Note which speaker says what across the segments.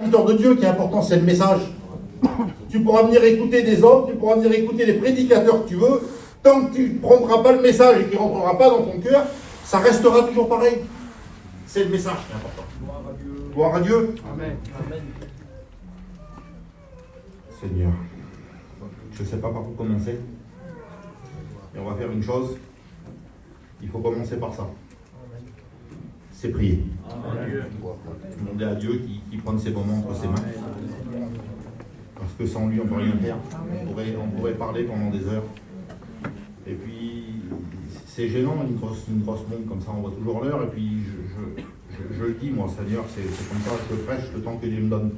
Speaker 1: serviteur de Dieu qui est important, c'est le message. Tu pourras venir écouter des hommes, tu pourras venir écouter les prédicateurs que tu veux, tant que tu ne prendras pas le message et qu'il ne rentrera pas dans ton cœur, ça restera toujours pareil. C'est le message qui est important. Gloire à Dieu.
Speaker 2: Amen.
Speaker 1: Seigneur, je ne sais pas par où commencer. Et on va faire une chose. Il faut commencer par ça. C'est prier. Demander à Dieu qu'il prenne ses moments entre ses mains. Parce que sans lui, on ne peut rien faire. On pourrait parler pendant des heures. Et puis, c'est gênant, une grosse montre comme ça, on voit toujours l'heure. Et puis, je le dis, moi, Seigneur, c'est comme ça que je prêche le temps que Dieu me donne.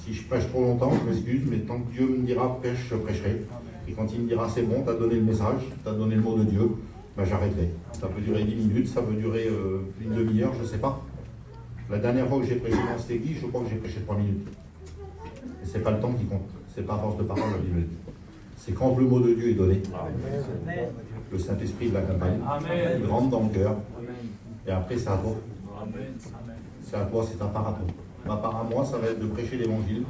Speaker 1: Si je prêche trop longtemps, je m'excuse, mais tant que Dieu me dira prêche, je prêcherai. Et quand il me dira c'est bon, tu as donné le message, tu as donné le mot de Dieu, ben j'arrêterai. Ça peut durer 10 minutes, ça peut durer une demi-heure, je ne sais pas. La dernière fois que j'ai prêché dans cette église, je crois que j'ai prêché 3 minutes. Et ce n'est pas le temps qui compte, c'est pas à force de parole, la Bible dit. C'est quand le mot de Dieu est donné. Amen. Le Saint-Esprit de l'accompagne. Il rentre dans le cœur. Et après, c'est à toi. C'est à toi, c'est ta part à toi. Ma part à moi, ça va être de prêcher l'évangile.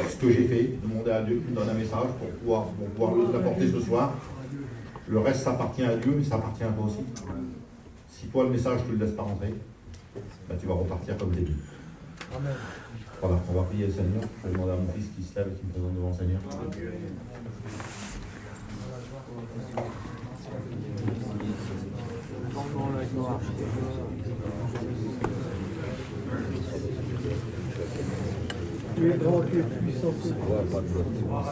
Speaker 1: Ce que j'ai fait, demander à Dieu qu'il me donne un message pour pouvoir l'apporter ce soir. Le reste, ça appartient à Dieu, mais ça appartient à toi aussi. Si toi, le message, tu ne le laisses pas rentrer, ben, tu vas repartir comme début. Voilà, on va prier le Seigneur. Je vais demander à mon fils qui se lève et qui me présente devant le Seigneur.
Speaker 2: Tu es grand, tu es puissant.
Speaker 1: Voilà,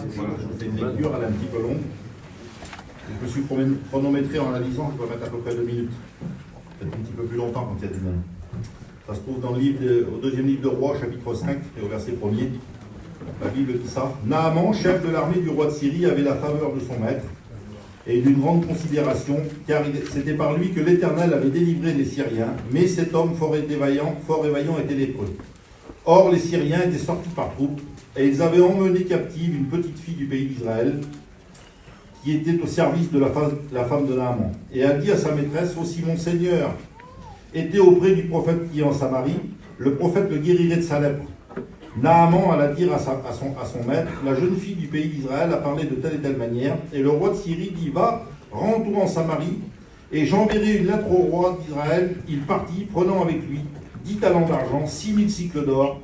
Speaker 1: je fais une lecture, elle est un petit peu longue. Je me suis chronométré en la lisant, je peux mettre à peu près 2 minutes. Peut-être un petit peu plus longtemps quand il y a du monde. Ça se trouve dans le livre au deuxième livre de Rois, chapitre 5, et au verset 1er. La Bible dit ça. Naaman, chef de l'armée du roi de Syrie, avait la faveur de son maître et d'une grande considération, car c'était par lui que l'Éternel avait délivré les Syriens, mais cet homme fort et vaillant était lépreux. Or, les Syriens étaient sortis par troupes, et ils avaient emmené captive une petite fille du pays d'Israël, qui était au service de la femme de Naaman, et a dit à sa maîtresse, aussi mon Seigneur était auprès du prophète qui est en Samarie, le prophète le guérirait de sa lèpre. Naaman alla dire à son maître, la jeune fille du pays d'Israël a parlé de telle et telle manière, et le roi de Syrie dit, va, rends-toi en Samarie, et j'enverrai une lettre au roi d'Israël. Il partit, prenant avec lui 10 talents d'argent, 6000 cycles d'or,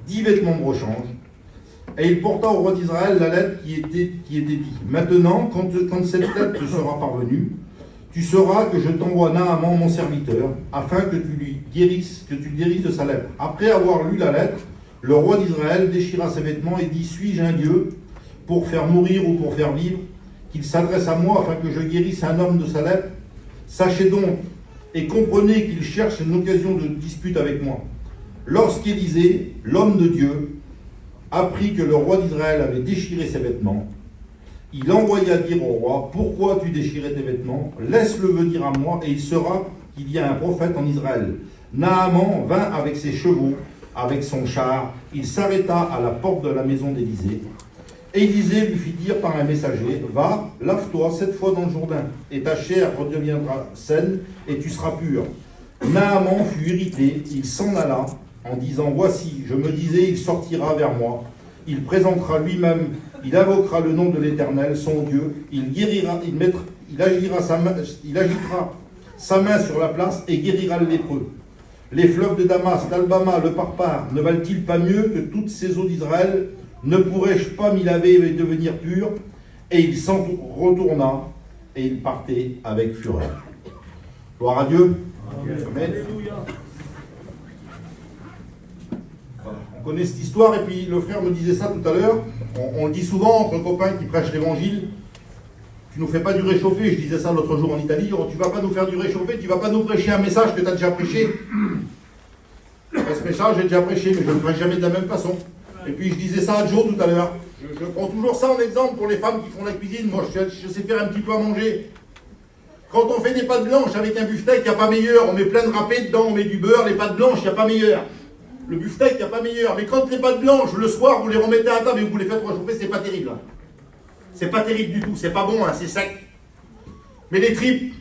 Speaker 1: 10 vêtements de rechange, et il porta au roi d'Israël la lettre qui était dit, maintenant, quand cette lettre te sera parvenue, tu sauras que je t'envoie Naaman, mon serviteur, afin que tu le guérisses de sa lèpre. Après avoir lu la lettre, le roi d'Israël déchira ses vêtements et dit, suis-je un Dieu pour faire mourir ou pour faire vivre, qu'il s'adresse à moi afin que je guérisse un homme de sa lèpre? Sachez donc et comprenez qu'il cherche une occasion de dispute avec moi. Lorsqu'Élisée, l'homme de Dieu, apprit que le roi d'Israël avait déchiré ses vêtements, il envoya dire au roi, pourquoi tu déchirais tes vêtements? Laisse-le venir à moi, et il saura qu'il y a un prophète en Israël. Naaman vint avec ses chevaux, avec son char, il s'arrêta à la porte de la maison d'Élisée. Élisée lui fit dire par un messager, va, lave-toi 7 fois dans le Jourdain, et ta chair redeviendra saine, et tu seras pur. Naaman fut irrité, il s'en alla, en disant, voici, je me disais, il sortira vers moi, il présentera lui-même, il invoquera le nom de l'Éternel, son Dieu, il agitera sa main sur la place et guérira le lépreux. Les fleuves de Damas, d'Albama, le Parpar, ne valent-ils pas mieux que toutes ces eaux d'Israël? Ne pourrais-je pas m'y laver et devenir pur? Et il s'en retourna, et il partait avec fureur. Gloire à Dieu. Amen. On connaît cette histoire, et puis le frère me disait ça tout à l'heure. On le dit souvent entre copains qui prêchent l'évangile. Tu nous fais pas du réchauffé, je disais ça l'autre jour en Italie. Oh, tu vas pas nous faire du réchauffé, tu vas pas nous prêcher un message que tu as déjà prêché. Ce message, j'ai déjà prêché, mais je ne le prêche jamais de la même façon. Et puis je disais ça à Joe tout à l'heure. Je prends toujours ça en exemple pour les femmes qui font la cuisine. Moi, je sais faire un petit peu à manger. Quand on fait des pâtes blanches avec un beefsteak, il n'y a pas meilleur. On met plein de râpé dedans, on met du beurre. Les pâtes blanches, il n'y a pas meilleur. Le beefsteak, il n'y a pas meilleur. Mais quand les pâtes blanches, le soir, vous les remettez à table et vous les faites réchauffer, c'est pas terrible. Hein. C'est pas terrible du tout. C'est pas bon, hein, c'est sec. Mais les tripes,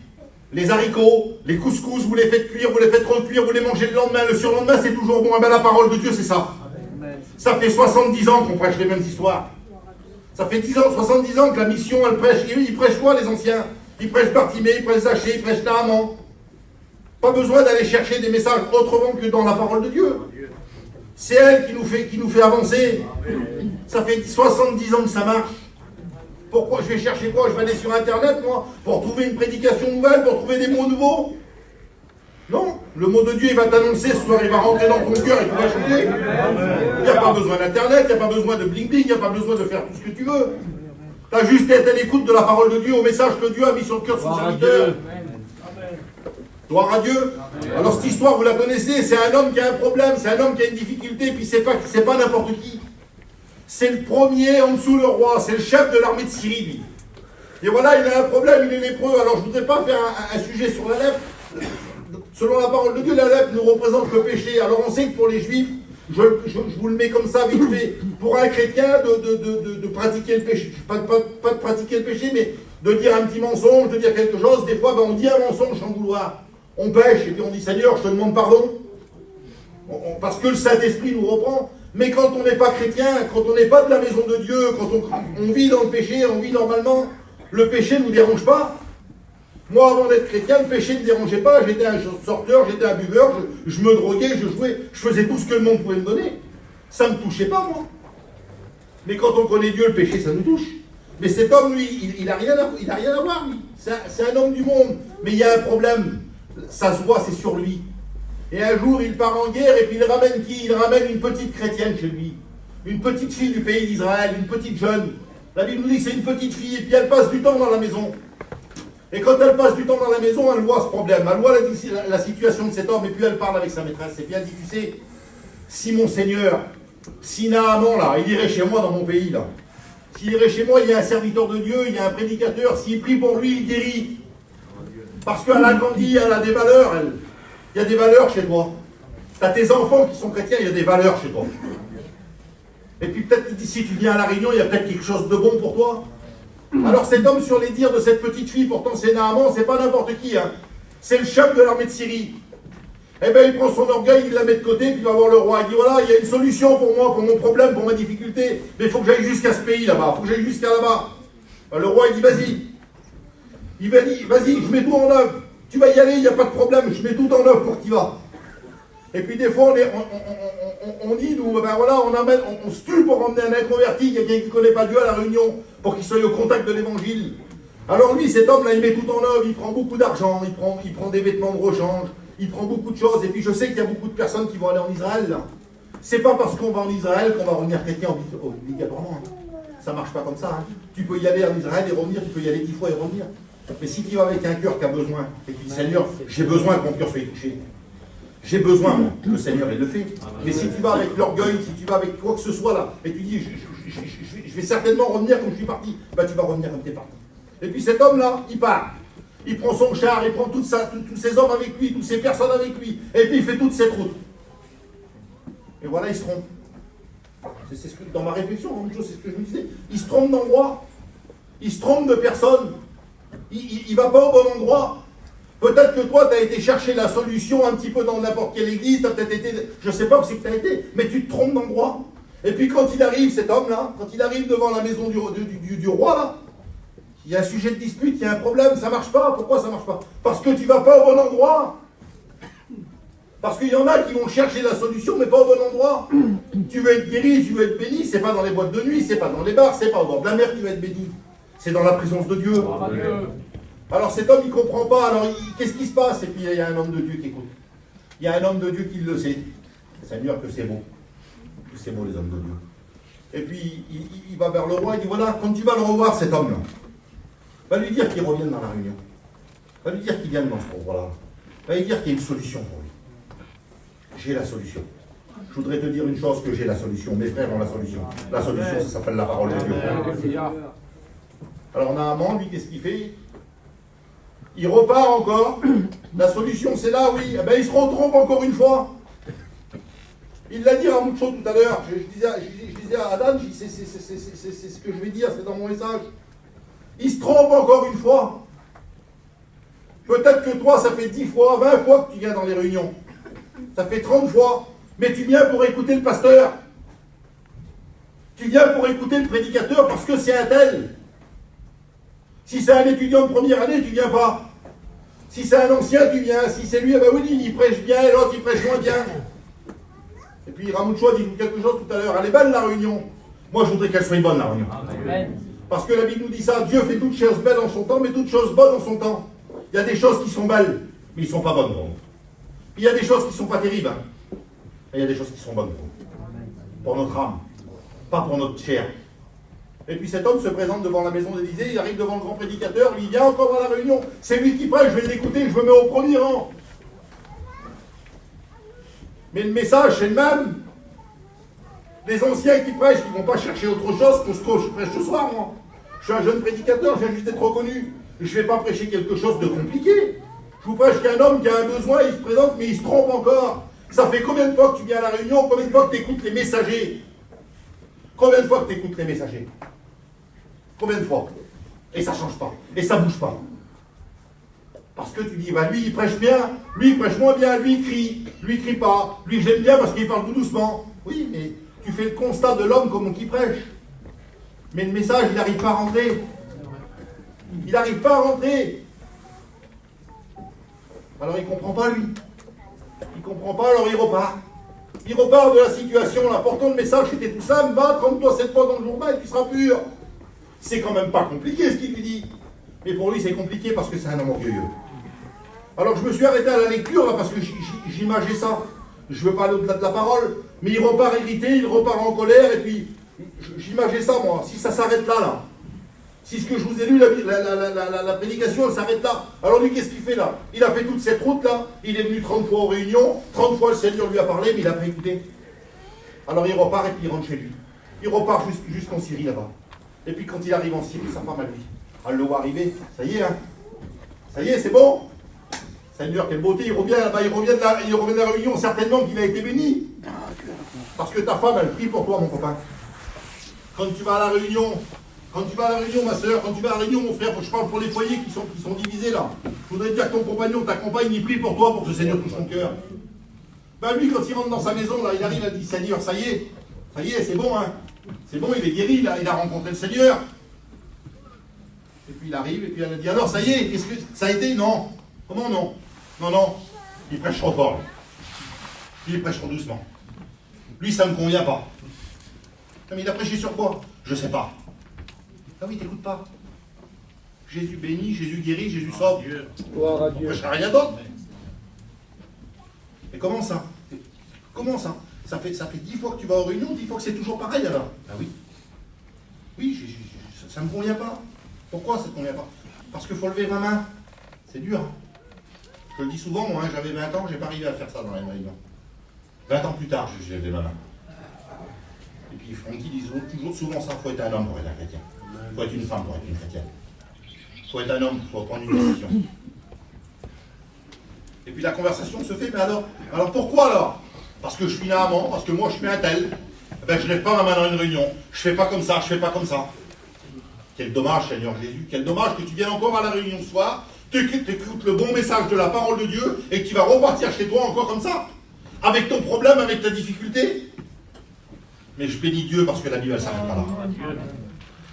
Speaker 1: les haricots, les couscous, vous les faites cuire, vous les faites recuire, vous les mangez le lendemain. Le surlendemain, c'est toujours bon. Eh bien, la parole de Dieu, c'est ça. Ça fait 70 ans qu'on prêche les mêmes histoires. Ça fait 70 ans que la mission, elle prêche. Ils prêchent quoi, les anciens? Ils prêchent Bartimée, ils prêchent Zachée, ils prêchent Naaman. Pas besoin d'aller chercher des messages autrement que dans la parole de Dieu. C'est elle qui nous fait avancer. Ça fait 70 ans que ça marche. Pourquoi je vais chercher quoi? Je vais aller sur Internet, moi, pour trouver une prédication nouvelle, pour trouver des mots nouveaux? Non, le mot de Dieu, il va t'annoncer ce soir, il va rentrer dans ton cœur et tu vas changer. Il n'y a pas besoin d'Internet, il n'y a pas besoin de bling-bling, il n'y a pas besoin de faire tout ce que tu veux. Tu as juste été à l'écoute de la parole de Dieu, au message que Dieu a mis sur le cœur de son serviteur. Gloire à Dieu. Alors cette histoire, vous la connaissez, c'est un homme qui a un problème, c'est un homme qui a une difficulté, puis c'est pas n'importe qui. C'est le premier en dessous le roi, c'est le chef de l'armée de Syrie, lui. Et voilà, il a un problème, il est lépreux. Alors je ne voudrais pas faire un sujet sur la lèpre. Selon la parole de Dieu, la lèpre nous représente le péché. Alors on sait que pour les juifs, je vous le mets comme ça vite fait, pour un chrétien de pratiquer le péché, pas de pratiquer le péché, mais de dire un petit mensonge, de dire quelque chose, des fois on dit un mensonge sans vouloir. On pêche et puis on dit Seigneur, je te demande pardon. Parce que le Saint-Esprit nous reprend. Mais quand on n'est pas chrétien, quand on n'est pas de la maison de Dieu, quand on vit dans le péché, on vit normalement, le péché ne nous dérange pas. Moi, avant d'être chrétien, le péché ne me dérangeait pas. J'étais un sorteur, j'étais un buveur, je me droguais, je jouais, je faisais tout ce que le monde pouvait me donner. Ça ne me touchait pas, moi. Mais quand on connaît Dieu, le péché, ça nous touche. Mais cet homme, lui, il n'a rien à voir, lui. C'est un homme du monde. Mais il y a un problème. Ça se voit, c'est sur lui. Et un jour, il part en guerre et puis il ramène qui? Il ramène une petite chrétienne chez lui. Une petite fille du pays d'Israël, une petite jeune. La Bible nous dit que c'est une petite fille et puis elle passe du temps dans la maison. Et quand elle passe du temps dans la maison, elle voit ce problème. Elle voit la situation de cet homme et puis elle parle avec sa maîtresse. Et puis elle dit, tu sais, si mon Seigneur, si Naaman, là, il irait chez moi dans mon pays, là. S'il irait chez moi, il y a un serviteur de Dieu, il y a un prédicateur. S'il prie pour lui, il guérit. Parce qu'elle a grandi, elle a des valeurs, elle. Il y a des valeurs chez toi. Tu as tes enfants qui sont chrétiens, il y a des valeurs chez toi. Et puis peut-être que d'ici tu viens à la Réunion, il y a peut-être quelque chose de bon pour toi. Alors cet homme, sur les dires de cette petite fille, pourtant c'est Naaman, c'est pas n'importe qui, hein. C'est le chef de l'armée de Syrie. Eh bien il prend son orgueil, il la met de côté, puis il va voir le roi. Il dit voilà, il y a une solution pour moi, pour mon problème, pour ma difficulté, mais il faut que j'aille jusqu'à ce pays là-bas, il faut que j'aille jusqu'à là-bas. Le roi il dit vas-y. Il va dire vas-y, je mets tout en œuvre. Tu vas y aller, il n'y a pas de problème, je mets tout en œuvre pour que tu y vas. Et puis des fois, on dit, nous, ben voilà, on se tue pour emmener un inconverti, quelqu'un qui ne connaît pas Dieu à la Réunion, pour qu'il soit au contact de l'Évangile. Alors lui, cet homme-là, il met tout en œuvre, il prend beaucoup d'argent, il prend des vêtements de rechange, il prend beaucoup de choses. Et puis je sais qu'il y a beaucoup de personnes qui vont aller en Israël, là. C'est pas parce qu'on va en Israël qu'on va revenir chrétien obligatoirement. Ça marche pas comme ça. Hein. Tu peux y aller en Israël et revenir, tu peux y aller 10 fois et revenir. Mais si tu vas avec un cœur qui a besoin, et tu dis Seigneur, j'ai besoin que mon cœur soit touché. J'ai besoin, moi, le Seigneur, il le fait. Mais si tu vas avec l'orgueil, si tu vas avec quoi que ce soit là, et tu dis je vais certainement revenir comme je suis parti, bah tu vas revenir comme tu es parti. Et puis cet homme-là, il part. Il prend son char, il prend tous ses hommes avec lui, toutes ces personnes avec lui, et puis il fait toute cette route. Et voilà, il se trompe. C'est ce que, dans ma réflexion, c'est ce que je me disais. Il se trompe d'endroit, il se trompe de personne. Il ne va pas au bon endroit. Peut-être que toi, tu as été chercher la solution un petit peu dans n'importe quelle église, tu as peut-être été, je ne sais pas où c'est que tu as été, mais tu te trompes d'endroit. Et puis quand il arrive, cet homme-là, quand il arrive devant la maison du roi, là, il y a un sujet de dispute, il y a un problème, ça ne marche pas. Pourquoi ça ne marche pas? Parce que tu ne vas pas au bon endroit. Parce qu'il y en a qui vont chercher la solution, mais pas au bon endroit. Tu veux être guéri, tu veux être béni, c'est pas dans les boîtes de nuit, c'est pas dans les bars, c'est pas au bord de la mer que tu vas être béni. C'est dans la présence de Dieu. Alors cet homme, il ne comprend pas. Alors qu'est-ce qui se passe? Et puis il y a un homme de Dieu qui écoute. Il y a un homme de Dieu qui le sait. Seigneur, que c'est beau. Que c'est beau les hommes de Dieu. Et puis il va vers le roi, il dit voilà, quand tu vas le revoir, cet homme-là, va lui dire qu'il revienne dans la réunion. Va lui dire qu'il vienne dans ce endroit-là. Va lui dire qu'il y a une solution pour lui. J'ai la solution. Je voudrais te dire une chose, que j'ai la solution. Mes frères ont la solution. La solution, ça s'appelle la parole de Dieu. Alors Naaman, lui, qu'est-ce qu'il fait? Il repart encore. La solution, c'est là, oui. Eh ben, il se retrompe encore une fois. Il l'a dit à Moucho tout à l'heure. Je disais à Adam, c'est ce que je vais dire, c'est dans mon message. Il se trompe encore une fois. Peut-être que toi, ça fait 10 fois, 20 fois que tu viens dans les réunions. Ça fait 30 fois. Mais tu viens pour écouter le pasteur. Tu viens pour écouter le prédicateur parce que c'est un tel. Si c'est un étudiant de première année, tu viens pas. Si c'est un ancien, tu viens. Si c'est lui, ah ben oui, il prêche bien et l'autre, il prêche moins bien. Et puis Ramouchoua dit quelque chose tout à l'heure. Elle est belle la réunion. Moi, je voudrais qu'elle soit bonne la réunion. Amen. Parce que la Bible nous dit ça. Dieu fait toutes choses belles en son temps, mais toutes choses bonnes en son temps. Il y a des choses qui sont belles, mais ils ne sont pas bonnes. Donc. Il y a des choses qui ne sont pas terribles. Hein. Et il y a des choses qui sont bonnes. Pour notre âme. Pas pour notre chair. Et puis cet homme se présente devant la maison d'Élysée, il arrive devant le grand prédicateur, lui il vient encore à la réunion, c'est lui qui prêche, je vais l'écouter, je me mets au premier rang. Mais le message c'est le même. Les anciens qui prêchent, ils ne vont pas chercher autre chose que ce que je prêche ce soir, moi. Je suis un jeune prédicateur, je viens juste d'être reconnu. Je ne vais pas prêcher quelque chose de compliqué. Je vous prêche qu'un homme qui a un besoin, il se présente, mais il se trompe encore. Ça fait combien de fois que tu viens à la réunion, combien de fois que tu écoutes les messagers? Combien de fois que tu écoutes les messagers? Combien de fois? Et ça ne change pas. Et ça ne bouge pas. Parce que tu dis, bah, lui il prêche bien, lui il prêche moins bien, lui il crie pas, lui j'aime bien parce qu'il parle tout doucement. Oui, mais tu fais le constat de l'homme comme qui prêche. Mais le message, il n'arrive pas à rentrer. Il n'arrive pas à rentrer. Alors il ne comprend pas lui. Il ne comprend pas, alors il repart. Il repart de la situation là. Pourtant le message c'était tout simple, va, trempe-toi 7 fois dans le jour-là et tu seras pur. C'est quand même pas compliqué ce qu'il lui dit. Mais pour lui c'est compliqué parce que c'est un homme orgueilleux. Alors je me suis arrêté à la lecture là parce que j'imageais ça. Je veux pas aller au-delà de la parole, mais il repart irrité, il repart en colère, et puis j'imageais ça moi. Si ça s'arrête là, si ce que je vous ai lu, la prédication, elle s'arrête là. Alors lui, qu'est-ce qu'il fait là? Il a fait toute cette route là, il est venu 30 fois aux réunions, 30 fois le Seigneur lui a parlé, mais il n'a pas écouté. Alors il repart et puis il rentre chez lui. Il repart jusqu'en Syrie là-bas. Et puis quand il arrive en Syrie, sa femme à lui. Elle le voit arriver, ça y est, hein. Ça y est, c'est bon. Seigneur, quelle beauté, il revient là-bas, il revient de la réunion, certainement qu'il a été béni. Parce que ta femme, elle prie pour toi, mon copain. Quand tu vas à la réunion, ma soeur, quand tu vas à la réunion, mon frère, je parle pour les foyers qui sont divisés là. Je voudrais dire que ton compagnon, ta compagne, il prie pour toi pour que le Seigneur touche ton cœur. Ben lui, quand il rentre dans sa maison, là, il arrive, il dit, Seigneur, ça y est, c'est bon, hein. C'est bon, il est guéri, là, il a rencontré le Seigneur. Et puis il arrive, et puis elle dit, alors ça y est, qu'est-ce que ça a été? Non. Comment non? Non, il prêche trop fort. Lui, il prêche trop doucement. Lui, ça ne me convient pas. Mais il a prêché sur quoi? Je sais pas. Ah oui, t'écoutes pas. Jésus bénit, Jésus guérit, Jésus sauve.
Speaker 2: Gloire à
Speaker 1: On
Speaker 2: Dieu.
Speaker 1: prêchera rien d'autre. Et comment ça? Comment ça? Ça fait 10 fois que tu vas aux réunions, 10 fois que c'est toujours pareil alors. Ah oui. Oui, ça ne me convient pas. Pourquoi ça ne te convient pas? Parce qu'il faut lever ma main. C'est dur. Hein. Je le dis souvent, moi, hein, j'avais 20 ans, j'ai pas arrivé à faire ça dans les réunions. 20 ans plus tard, j'ai levé ma main. Et puis Francky dit toujours souvent ça, il faut être un homme pour être un chrétien. Il faut être une femme pour être une chrétienne. Il faut être un homme, il faut prendre une décision. Et puis la conversation se fait, mais alors pourquoi alors? Parce que je suis un amant, parce que moi je suis un tel. Eh ben, je ne lève pas ma main dans une réunion. Je fais pas comme ça, je fais pas comme ça. Quel dommage, Seigneur Jésus, quel dommage que tu viennes encore à la réunion ce soir, tu écoutes le bon message de la parole de Dieu et que tu vas repartir chez toi encore comme ça, avec ton problème, avec ta difficulté. Mais je bénis Dieu parce que la Bible, elle s'arrête pas là.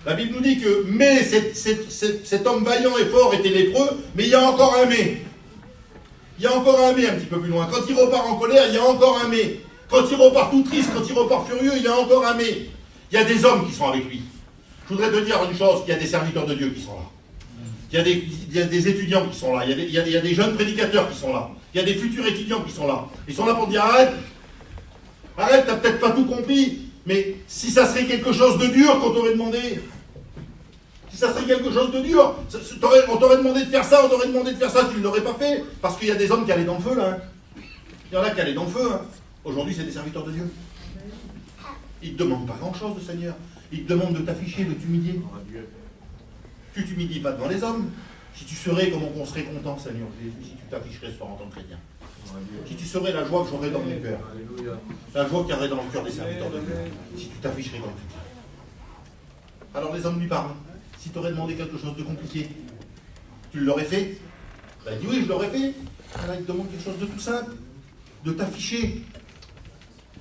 Speaker 1: La Bible nous dit que mais cet homme vaillant et fort était lépreux, mais il y a encore un mais. Il y a encore un mais un petit peu plus loin. Quand il repart en colère, il y a encore un mais. Quand il repart tout triste, quand il repart furieux, il y a encore un mais. Il y a des hommes qui sont avec lui. Je voudrais te dire une chose, qu'il y a des serviteurs de Dieu qui sont là. Il y a des étudiants qui sont là. Il y a des jeunes prédicateurs qui sont là. Il y a des futurs étudiants qui sont là. Ils sont là pour dire arrête. Arrête, t'as peut-être pas tout compris. Mais si ça serait quelque chose de dur qu'on t'aurait demandé, si ça serait quelque chose de dur, on t'aurait demandé de faire ça, on t'aurait demandé de faire ça, tu ne l'aurais pas fait. Parce qu'il y a des hommes qui allaient dans le feu là. Hein. Il y en a qui allaient dans le feu. Hein. Aujourd'hui, c'est des serviteurs de Dieu. Ils ne te demandent pas grand-chose, le Seigneur. Ils te demandent de t'afficher, de t'humilier. Tu t'humilies pas devant les hommes. Si tu serais comme on serait content, Seigneur Jésus, si tu t'afficherais ce soir en tant que chrétien. Si tu serais la joie que j'aurais dans mon cœur. La joie qu'il y aurait dans le cœur des serviteurs de Dieu. Si tu t'afficherais comme chrétien. Alors les hommes lui parlent. Si tu aurais demandé quelque chose de compliqué, tu l'aurais fait? Ben, il dit oui, je l'aurais fait. Alors il te demande quelque chose de tout simple. De t'afficher.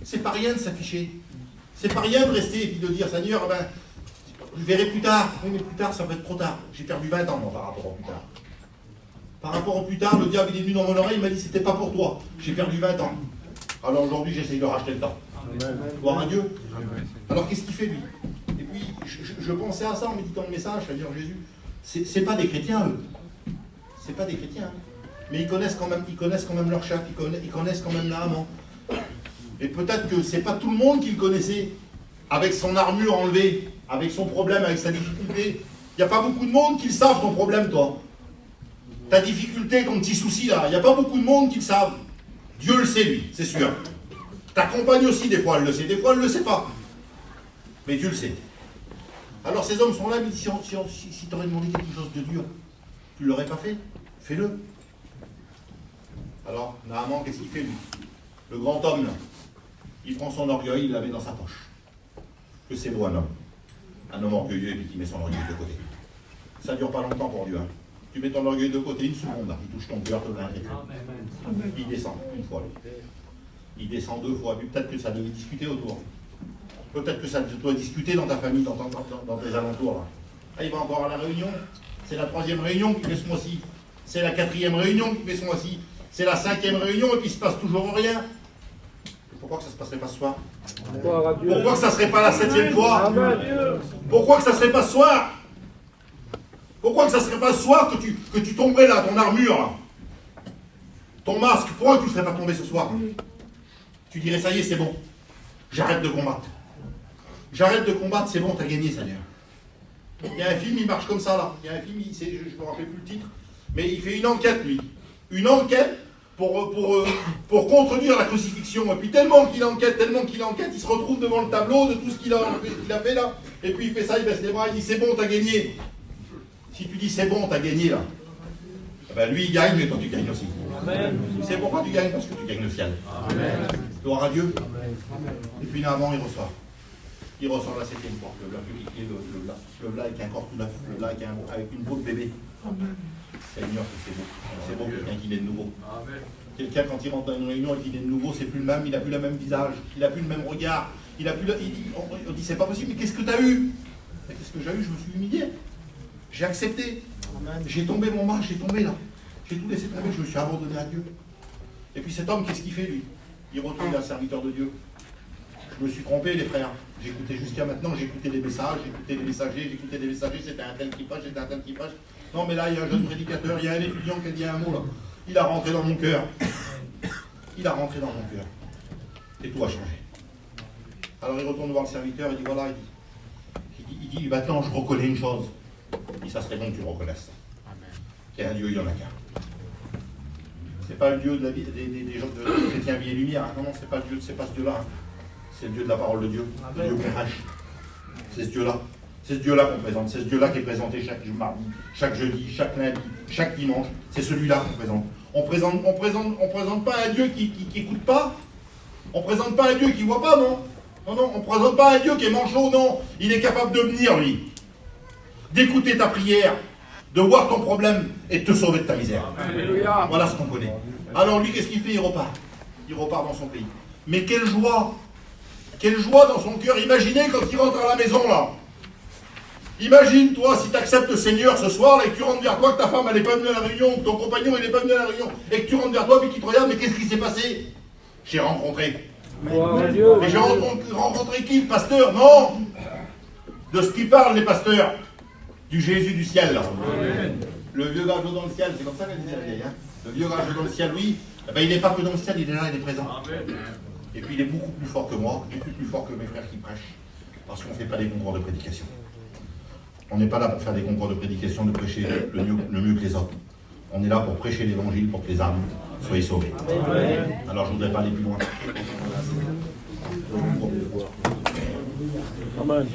Speaker 1: C'est pas rien de s'afficher. C'est pas rien de rester et puis de dire, Seigneur, ben, je verrai plus tard. Oui, mais plus tard, ça va être trop tard. J'ai perdu 20 ans, moi, par rapport au plus tard. Par rapport au plus tard, le diable il est venu dans mon oreille, il m'a dit, c'était pas pour toi. J'ai perdu 20 ans. Alors aujourd'hui, j'essaye de racheter le temps. Gloire à Dieu. Alors qu'est-ce qu'il fait, lui? Et puis, je pensais à ça en méditant le message, Seigneur Jésus. C'est pas des chrétiens, eux. C'est pas des chrétiens. Mais ils connaissent quand même leur chef, ils connaissent quand même Naaman. Et peut-être que c'est pas tout le monde qui le connaissait, avec son armure enlevée, avec son problème, avec sa difficulté. Il n'y a pas beaucoup de monde qui le savent, ton problème, toi. Ta difficulté, ton petit souci, là. Il n'y a pas beaucoup de monde qui le savent. Dieu le sait, lui, c'est sûr. Ta compagne aussi, des fois, elle le sait. Des fois, elle ne le sait pas. Mais Dieu le sait. Alors, ces hommes sont là, mais si tu aurais demandé quelque chose de dur, tu ne l'aurais pas fait? Fais-le. Alors, Naaman, qu'est-ce qu'il fait, lui? Le grand homme, là, il prend son orgueil, il la met dans sa poche. Que c'est beau, un homme orgueilleux et puis qui met son orgueil de côté. Ça ne dure pas longtemps pour Dieu. Hein. Tu mets ton orgueil de côté une seconde, là, il touche ton cœur, te l'inquiète. Il descend une fois, lui. Il descend 2 fois, puis peut-être que ça devait discuter autour. Peut-être que ça doit discuter dans ta famille, dans tes alentours. Là. Ah, il va encore à la réunion. C'est la 3e réunion qui fait ce mois-ci. C'est la 4e réunion qui fait ce mois-ci. C'est la 5e réunion et puis il ne se passe toujours rien. Pourquoi que ça ne se passerait pas ce soir? Pourquoi que ça ne serait pas la 7e fois? Pourquoi que ça ne serait pas ce soir? Pourquoi que ça ne serait pas ce soir que tu tomberais là, ton armure, là, ton masque? Pourquoi que tu ne serais pas tombé ce soir? Tu dirais, ça y est, c'est bon. J'arrête de combattre. J'arrête de combattre, c'est bon, t'as gagné, Seigneur. Il y a un film, il marche comme ça, là. Il y a un film, je ne me rappelle plus le titre, mais il fait une enquête, lui. Une enquête pour contredire la crucifixion. Et puis tellement qu'il enquête, il se retrouve devant le tableau de tout ce qu'il a fait là. Et puis il fait ça, il baisse les bras, il dit, c'est bon, t'as gagné. Si tu dis, c'est bon, t'as gagné, là, ben lui, il gagne, mais toi, tu gagnes aussi. Tu sais pourquoi tu gagnes? Parce que tu gagnes le ciel. Amen. Gloire à Dieu. Amen. Et puis Naaman, il ressort. Il ressort la 7e porte, le v'là avec un corps tout neuf, le v'là avec une peau de bébé. Seigneur, c'est beau. C'est beau, quelqu'un qui naît de nouveau. Quelqu'un, quand il rentre dans une réunion et qu'il est de nouveau, c'est plus le même, il n'a plus le même visage, il n'a plus le même regard, on dit, c'est pas possible, mais qu'est-ce que tu as eu? Qu'est-ce que j'ai eu? Je me suis humilié. J'ai accepté. J'ai tombé mon masque, j'ai tombé là. J'ai tout laissé tomber, je me suis abandonné à Dieu. Et puis cet homme, qu'est-ce qu'il fait, lui? Il retourne vers le serviteur de Dieu. Je me suis trompé, les frères. J'écoutais jusqu'à maintenant, j'écoutais les messages, j'écoutais les messagers, c'était un tel qui prêche, c'était un tel qui prêche. Non, mais là, il y a un jeune prédicateur, il y a un étudiant qui a dit un mot, là. Il a rentré dans mon cœur. Il a rentré dans mon cœur. Et tout a changé. Alors il retourne voir le serviteur, il dit, voilà, il dit, maintenant, je reconnais une chose. Il dit, ça serait bon que tu le reconnaisses. Qu'il y a un Dieu, il y en a qu'un. C'est pas le Dieu de la vie, des gens de chrétiens vie et lumière. Hein. Non, c'est pas le Dieu, c'est pas ce Dieu-là. Hein. C'est le Dieu de la parole de Dieu. Le Dieu qu'on prêche. C'est ce Dieu-là. C'est ce Dieu-là qu'on présente. C'est ce Dieu-là qui est présenté chaque mardi, chaque jeudi, chaque lundi, chaque dimanche. C'est celui-là qu'on présente. On présente pas un Dieu qui écoute pas. On présente pas un Dieu qui voit pas, non. Non, on présente pas un Dieu qui est manchot, non. Il est capable de venir, lui. D'écouter ta prière, de voir ton problème et de te sauver de ta misère. Alléluia. Voilà ce qu'on connaît. Alors lui, qu'est-ce qu'il fait? Il repart. Il repart dans son pays. Mais quelle joie! Quelle joie dans son cœur. Imaginez quand il rentre à la maison, là. Imagine, toi, si tu acceptes le Seigneur ce soir, là, et que tu rentres vers toi, que ta femme, elle n'est pas venue à la réunion, que ton compagnon, il n'est pas venu à la réunion, et que tu rentres vers toi, puis qu'il te regarde, mais qu'est-ce qui s'est passé? J'ai rencontré. Et j'ai rencontré qui? Le pasteur? Non! De ce qu'ils parlent, les pasteurs. Du Jésus du ciel, là. Amen. Le vieux gageux dans le ciel, c'est comme ça qu'elle disait la vieille, hein. Le vieux gageux dans le ciel, oui, eh ben, il n'est pas que dans le ciel, il est là, il est présent. Amen. Et puis il est beaucoup plus fort que moi, beaucoup plus fort que mes frères qui prêchent, parce qu'on ne fait pas des concours de prédication. On n'est pas là pour faire des concours de prédication, de prêcher le mieux que les autres. On est là pour prêcher l'évangile, pour que les âmes soient sauvées. Amen. Alors je ne voudrais pas aller plus loin. Amen.